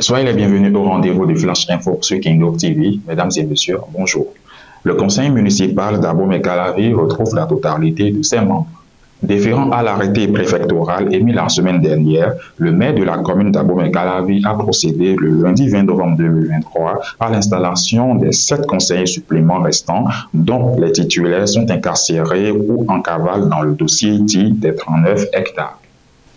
Soyez les bienvenus au rendez-vous de Flash Info sur Kingo TV. Mesdames et messieurs, bonjour. Le conseil municipal d'Abomey-Calavi retrouve la totalité de ses membres. Déférant à l'arrêté préfectoral émis la semaine dernière, le maire de la commune d'Abomey-Calavi a procédé le lundi 20 novembre 2023 à l'installation des 7 conseillers suppléments restants, dont les titulaires sont incarcérés ou en cavale dans le dossier dit des 39 hectares.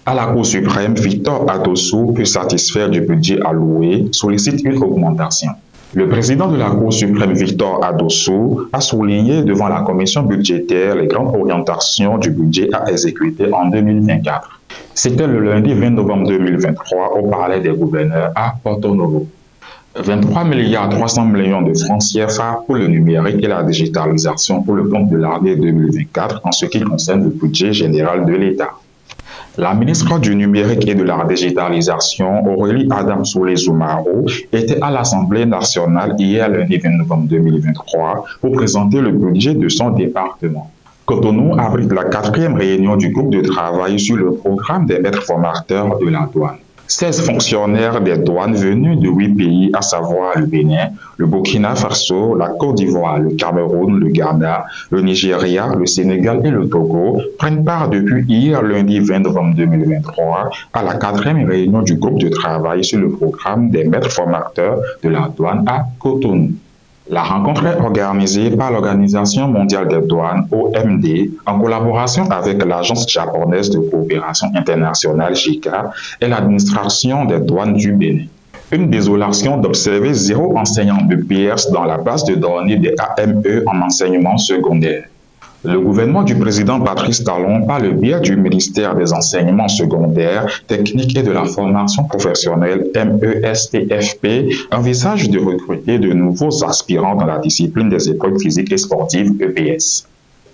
À la Cour suprême, Victor Adossou, peu satisfait du budget alloué, sollicite une augmentation. Le président de la Cour suprême, Victor Adossou, a souligné devant la commission budgétaire les grandes orientations du budget à exécuter en 2024. C'était le lundi 20 novembre 2023 au Palais des gouverneurs à Porto Novo. 23 milliards 300 millions de francs CFA pour le numérique et la digitalisation pour le compte de l'année 2024 en ce qui concerne le budget général de l'État. La ministre du Numérique et de la Digitalisation, Aurélie Adamsoulé-Zoumaro, était à l'Assemblée nationale hier lundi 20 novembre 2023 pour présenter le budget de son département. Cotonou abrite la 4e réunion du groupe de travail sur le programme des maîtres formateurs de la douane. 16 fonctionnaires des douanes venus de 8 pays, à savoir le Bénin, le Burkina Faso, la Côte d'Ivoire, le Cameroun, le Ghana, le Nigeria, le Sénégal et le Togo, prennent part depuis hier lundi 20 novembre 2023 à la 4e réunion du groupe de travail sur le programme des maîtres formateurs de la douane à Cotonou. La rencontre est organisée par l'Organisation mondiale des douanes, OMD, en collaboration avec l'Agence japonaise de coopération internationale, JICA, et l'administration des douanes du Bénin. Une désolation d'observer 0 enseignant de PS dans la base de données des AME en enseignement secondaire. Le gouvernement du président Patrice Talon, par le biais du ministère des Enseignements secondaires, techniques et de la formation professionnelle MESTFP, envisage de recruter de nouveaux aspirants dans la discipline des écoles physiques et sportives EPS.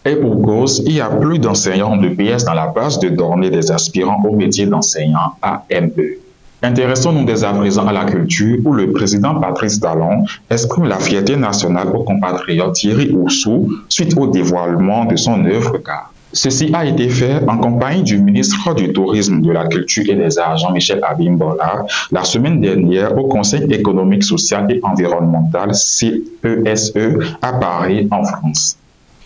Et pour cause, il y a plus d'enseignants de PS dans la base de données des aspirants au métier d'enseignant AME. Intéressons-nous dès à présent à la culture où le président Patrice Talon exprime la fierté nationale au compatriote Thierry Oussou suite au dévoilement de son œuvre d'art. Ceci a été fait en compagnie du ministre du Tourisme, de la Culture et des Arts Jean-Michel Abimbola la semaine dernière au Conseil économique, social et environnemental CESE à Paris en France.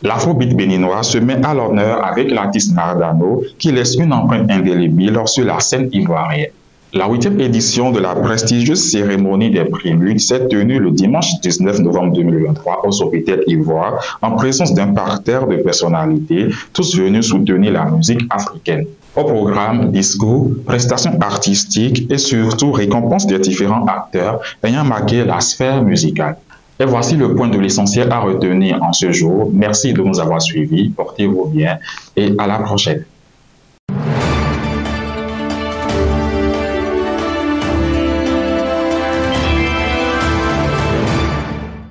L'afrobeat béninois se met à l'honneur avec l'artiste Nardano qui laisse une empreinte indélébile sur la scène ivoirienne. La 8e édition de la prestigieuse cérémonie des prix Lutte s'est tenue le dimanche 19 novembre 2023 au Sofitel Ivoire en présence d'un parterre de personnalités, tous venus soutenir la musique africaine. Au programme, discours, prestations artistiques et surtout récompenses des différents acteurs ayant marqué la sphère musicale. Et voici le point de l'essentiel à retenir en ce jour. Merci de nous avoir suivis, portez-vous bien et à la prochaine.